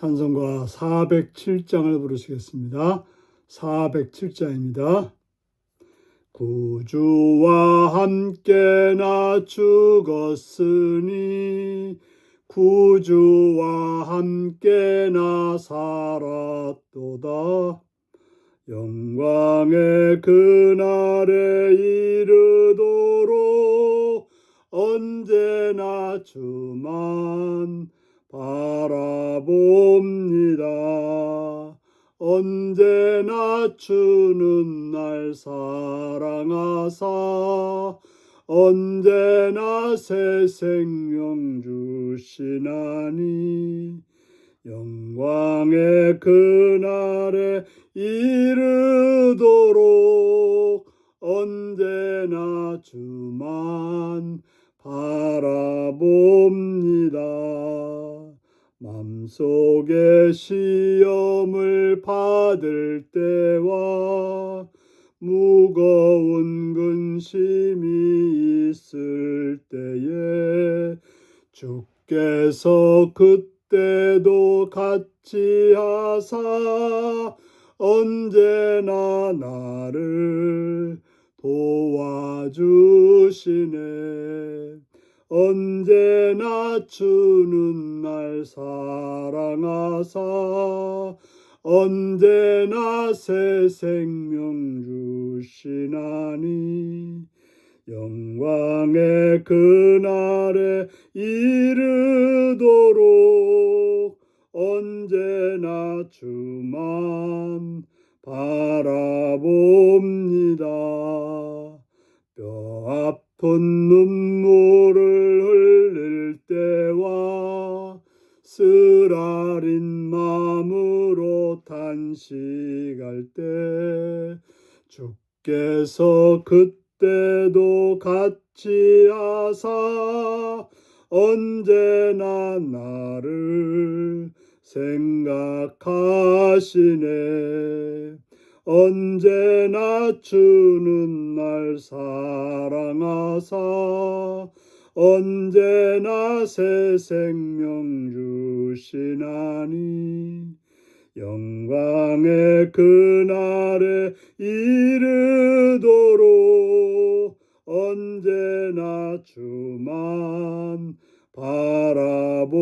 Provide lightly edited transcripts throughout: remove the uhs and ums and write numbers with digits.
찬송가 407장을 부르시겠습니다. 407장입니다. 구주와 함께 나 죽었으니 구주와 함께 나 살았도다. 영광의 그날에 이르도록 언제나 주만 바라봅니다. 언제나 주는 날 사랑하사 언제나 새 생명 주시나니 영광의 그날에 이르도록 언제나 주만 바라봅니다. 맘속에 시험을 받을 때와 무거운 근심이 있을 때에 주께서 그때도 같이 하사 언제나 나를 도와주시네. 언제나 주는 날 사랑하사 언제나 새 생명 주시나니 영광의 그날에 이르도록 언제나 주만 바라봅니다. 뼈 아픈 눈물을 흘릴 때와 쓰라린 마음으로 탄식할 때 주께서 그때도 같이 하사 언제나 나를 생각하시네. 언제나 주는 날 사랑하사 언제나 새 생명 주시나니 영광의 그날에 이르도록 언제나 주만 바라봅니다.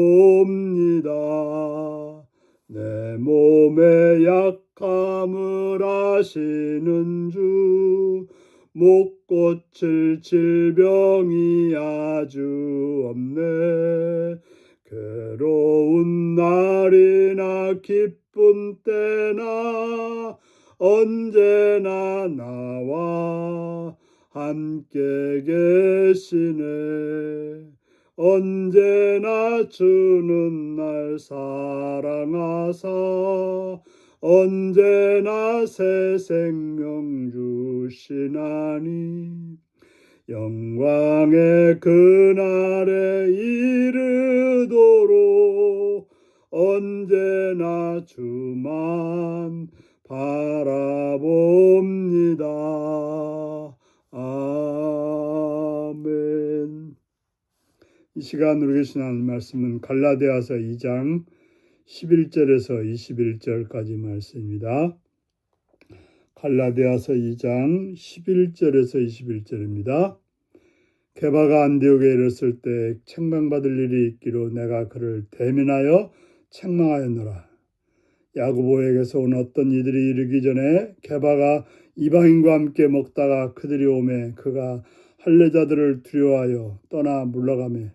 내 몸의 약함을 아시는 주 못 고칠 질병이 아주 없네. 괴로운 날이나 기쁜 때나 언제나 나와 함께 계시네. 언제나 주는 날 사랑하사 언제나 새 생명 주시나니 영광의 그날에 이르도록 언제나 주만 바라봅니다. 아멘. 이 시간 우리 계신 하나님 말씀은 갈라디아서 2장 11절에서 21절까지 말씀입니다. 갈라디아서 2장 11절에서 21절입니다. 게바가 안디옥에 이르렀을 때 책망받을 일이 있기로 내가 그를 대면하여 책망하였노라. 야고보에게서 온 어떤 이들이 이르기 전에 게바가 이방인과 함께 먹다가 그들이 오매 그가 할례자들을 두려워하여 떠나 물러가매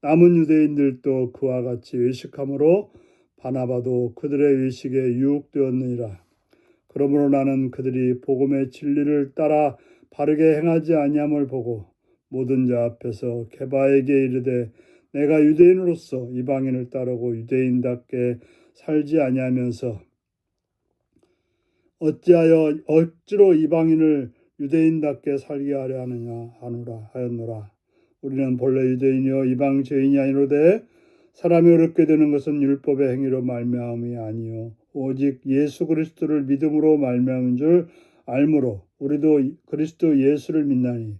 남은 유대인들도 그와 같이 의식함으로 바나바도 그들의 의식에 유혹되었느니라. 그러므로 나는 그들이 복음의 진리를 따라 바르게 행하지 아니함을 보고 모든 자 앞에서 게바에게 이르되 내가 유대인으로서 이방인을 따르고 유대인답게 살지 아니하면서 어찌하여 억지로 이방인을 유대인답게 살게 하려 하느냐 하였노라. 우리는 본래 유대인이요 이방 죄인이 아니로되 사람이 어렵게 되는 것은 율법의 행위로 말미암음이 아니요 오직 예수 그리스도를 믿음으로 말미암은 줄 알므로 우리도 그리스도 예수를 믿나니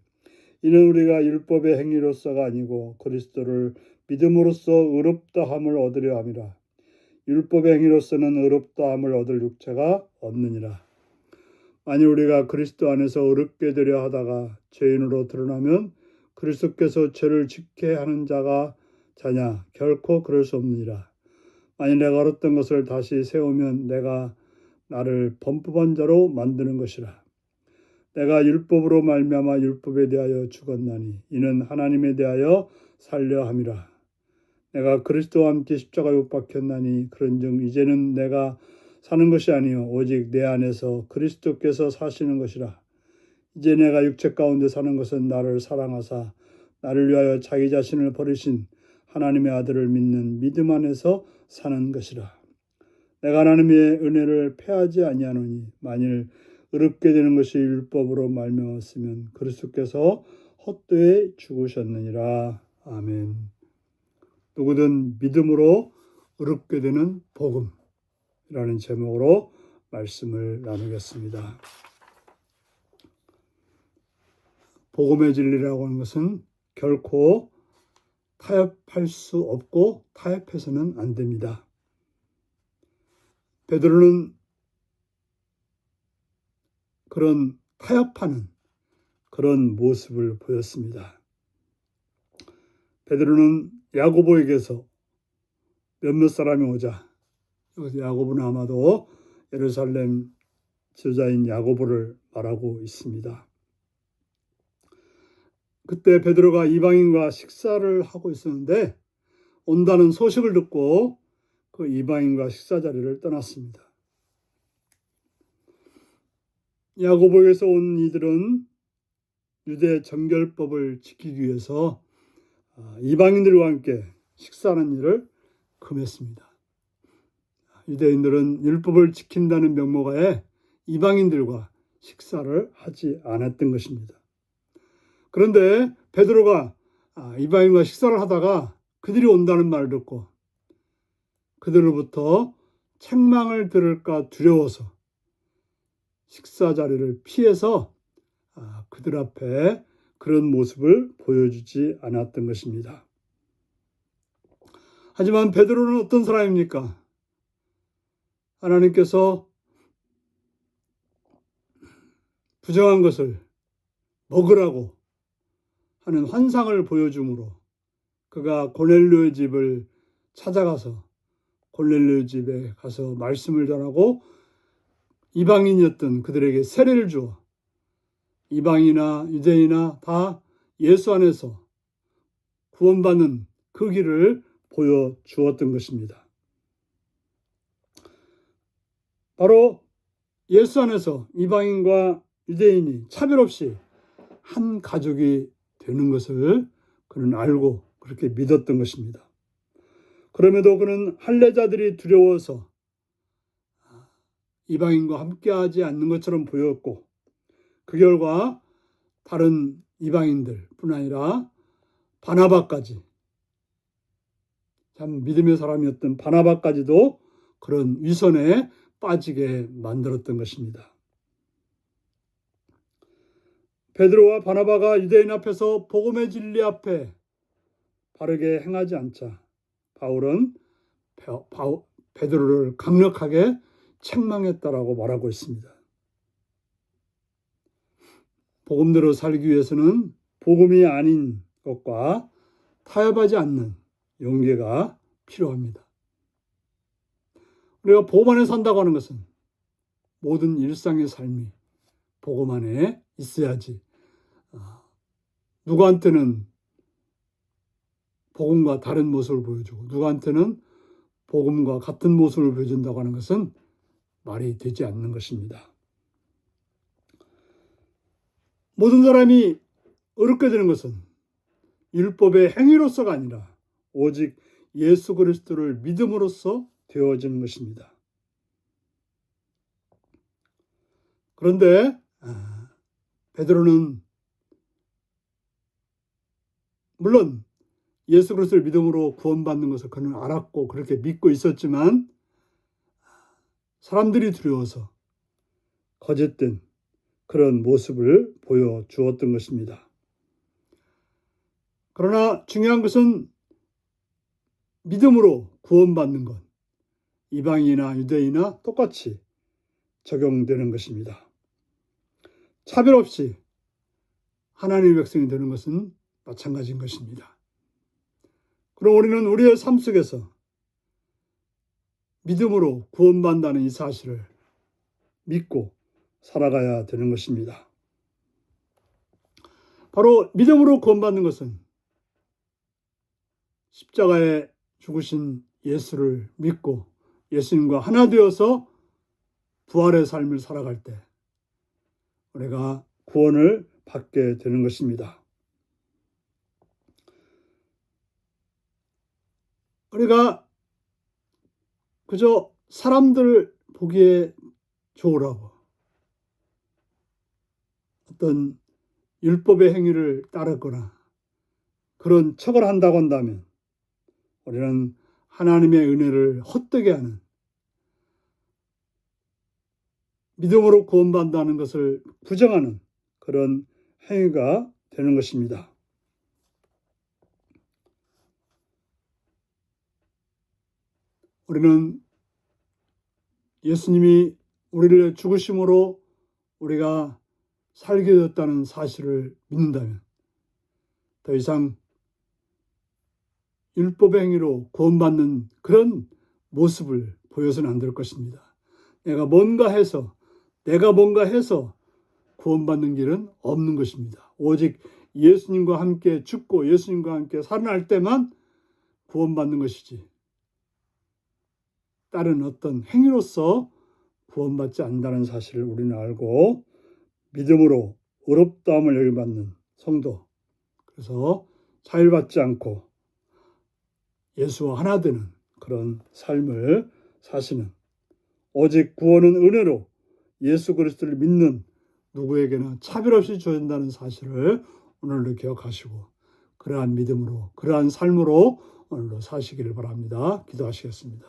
이는 우리가 율법의 행위로서가 아니고 그리스도를 믿음으로써 의롭다함을 얻으려 함이라. 율법의 행위로서는 의롭다함을 얻을 육체가 없느니라. 만일 우리가 그리스도 안에서 의롭게 되려 하다가 죄인으로 드러나면 그리스도께서 죄를 짓게 하는 자냐? 결코 그럴 수 없느니라. 만일 내가 얻었던 것을 다시 세우면 내가 나를 범법한 자로 만드는 것이라. 내가 율법으로 말미암아 율법에 대하여 죽었나니 이는 하나님에 대하여 살려 함이라. 내가 그리스도와 함께 십자가에 못 박혔나니 그런즉 이제는 내가 사는 것이 아니요 오직 내 안에서 그리스도께서 사시는 것이라. 이제 내가 육체 가운데 사는 것은 나를 사랑하사 나를 위하여 자기 자신을 버리신 하나님의 아들을 믿는 믿음 안에서 사는 것이라. 내가 하나님의 은혜를 패하지 아니하노니 만일 의롭게 되는 것이 율법으로 말미암았으면 그리스도께서 헛되이 죽으셨느니라. 아멘. 누구든 믿음으로 의롭게 되는 복음이라는 제목으로 말씀을 나누겠습니다. 복음의 진리라고 하는 것은 결코 타협할 수 없고 타협해서는 안 됩니다. 베드로는 그런 타협하는 그런 모습을 보였습니다. 베드로는 야고보에게서 몇몇 사람이 오자, 여기서 야고보는 아마도 예루살렘 지도자인 야고보를 말하고 있습니다. 그때 베드로가 이방인과 식사를 하고 있었는데 온다는 소식을 듣고 그 이방인과 식사 자리를 떠났습니다. 야고보에서 온 이들은 유대 정결법을 지키기 위해서 이방인들과 함께 식사하는 일을 금했습니다. 유대인들은 율법을 지킨다는 명목하에 이방인들과 식사를 하지 않았던 것입니다. 그런데 베드로가 이방인과 식사를 하다가 그들이 온다는 말을 듣고 그들로부터 책망을 들을까 두려워서 식사 자리를 피해서 그들 앞에 그런 모습을 보여주지 않았던 것입니다. 하지만 베드로는 어떤 사람입니까? 하나님께서 부정한 것을 먹으라고 하는 환상을 보여줌으로 그가 고넬료의 집을 찾아가서 고넬료의 집에 가서 말씀을 전하고 이방인이었던 그들에게 세례를 주어 이방이나 유대인이나 다 예수 안에서 구원받는 그 길을 보여주었던 것입니다. 바로 예수 안에서 이방인과 유대인이 차별 없이 한 가족이 되는 것을 그는 알고 그렇게 믿었던 것입니다. 그럼에도 그는 할례자들이 두려워서 이방인과 함께하지 않는 것처럼 보였고 그 결과 다른 이방인들뿐 아니라 바나바까지 참 믿음의 사람이었던 바나바까지도 그런 위선에 빠지게 만들었던 것입니다. 베드로와 바나바가 유대인 앞에서 복음의 진리 앞에 바르게 행하지 않자 바울은 베드로를 강력하게 책망했다라고 말하고 있습니다. 복음대로 살기 위해서는 복음이 아닌 것과 타협하지 않는 용기가 필요합니다. 우리가 복음 안에 산다고 하는 것은 모든 일상의 삶이 복음 안에 있어야지 누구한테는 복음과 다른 모습을 보여주고 누구한테는 복음과 같은 모습을 보여준다고 하는 것은 말이 되지 않는 것입니다. 모든 사람이 의롭게 되는 것은 율법의 행위로서가 아니라 오직 예수 그리스도를 믿음으로써 되어지는 것입니다. 그런데 베드로는 물론 예수 그리스도를 믿음으로 구원받는 것을 그는 알았고 그렇게 믿고 있었지만 사람들이 두려워서 거짓된 그런 모습을 보여주었던 것입니다. 그러나 중요한 것은 믿음으로 구원받는 것, 이방인이나 유대인이나 똑같이 적용되는 것입니다. 차별 없이 하나님의 백성이 되는 것은 마찬가지인 것입니다. 그럼 우리는 우리의 삶 속에서 믿음으로 구원받는다는 이 사실을 믿고 살아가야 되는 것입니다. 바로 믿음으로 구원받는 것은 십자가에 죽으신 예수를 믿고 예수님과 하나 되어서 부활의 삶을 살아갈 때 우리가 구원을 받게 되는 것입니다. 우리가 그저 사람들 보기에 좋으라고 어떤 율법의 행위를 따르거나 그런 척을 한다고 한다면 우리는 하나님의 은혜를 헛되게 하는, 믿음으로 구원받는다는 것을 부정하는 그런 행위가 되는 것입니다. 우리는 예수님이 우리를 죽으심으로 우리가 살게 되었다는 사실을 믿는다면 더 이상 율법의 행위로 구원받는 그런 모습을 보여서는 안 될 것입니다. 내가 뭔가 해서 구원받는 길은 없는 것입니다. 오직 예수님과 함께 죽고 예수님과 함께 살아날 때만 구원받는 것이지 다른 어떤 행위로서 구원받지 않는다는 사실을 우리는 알고 믿음으로 의롭다함을 여김받는 성도, 그래서 차별받지 않고 예수와 하나 되는 그런 삶을 사시는, 오직 구원은 은혜로 예수 그리스도를 믿는 누구에게나 차별 없이 주어진다는 사실을 오늘도 기억하시고 그러한 믿음으로 그러한 삶으로 오늘도 사시기를 바랍니다. 기도하시겠습니다.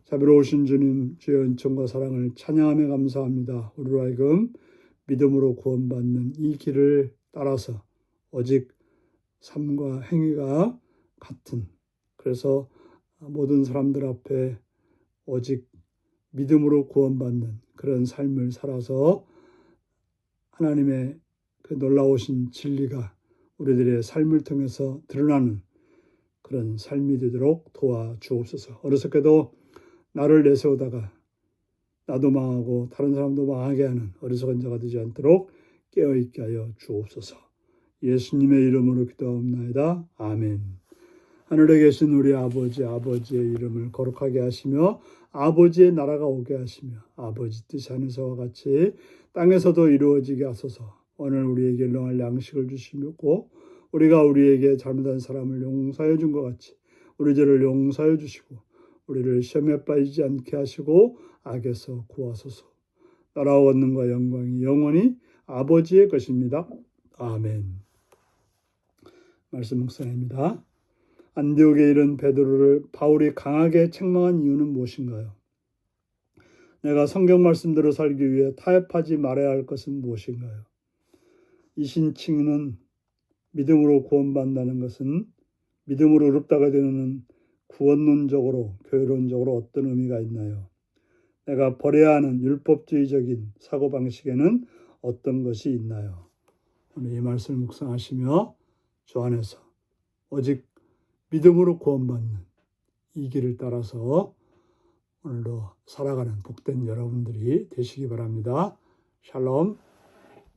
자비로우신 주님, 주의 은총과 사랑을 찬양하며 감사합니다. 우리로 하여금 믿음으로 구원받는 이 길을 따라서 오직 삶과 행위가 같은, 그래서 모든 사람들 앞에 오직 믿음으로 구원받는 그런 삶을 살아서 하나님의 그 놀라우신 진리가 우리들의 삶을 통해서 드러나는 그런 삶이 되도록 도와주옵소서. 어리석게도 나를 내세우다가 나도 망하고 다른 사람도 망하게 하는 어리석은 자가 되지 않도록 깨어있게 하여 주옵소서. 예수님의 이름으로 기도하옵나이다. 아멘. 하늘에 계신 우리 아버지, 아버지의 이름을 거룩하게 하시며 아버지의 나라가 오게 하시며 아버지 뜻이 하늘에서와 같이 땅에서도 이루어지게 하소서. 오늘 우리에게 일용할 양식을 주시고 우리가 우리에게 잘못한 사람을 용서해 준 것 같이 우리 죄를 용서해 주시고 우리를 시험에 빠지지 않게 하시고 악에서 구하소서. 나라와 권능과 영광이 영원히 아버지의 것입니다. 아멘. 말씀 묵상입니다. 안디옥에 이른 베드로를 바울이 강하게 책망한 이유는 무엇인가요? 내가 성경 말씀대로 살기 위해 타협하지 말아야 할 것은 무엇인가요? 이 신칭은 믿음으로 구원받는다는 것은 믿음으로 의롭다가 되는 구원론적으로 교회론적으로 어떤 의미가 있나요? 내가 버려야 하는 율법주의적인 사고방식에는 어떤 것이 있나요? 오늘 이 말씀을 묵상하시며 주 안에서 오직 믿음으로 구원받는 이 길을 따라서 오늘도 살아가는 복된 여러분들이 되시기 바랍니다. 샬롬.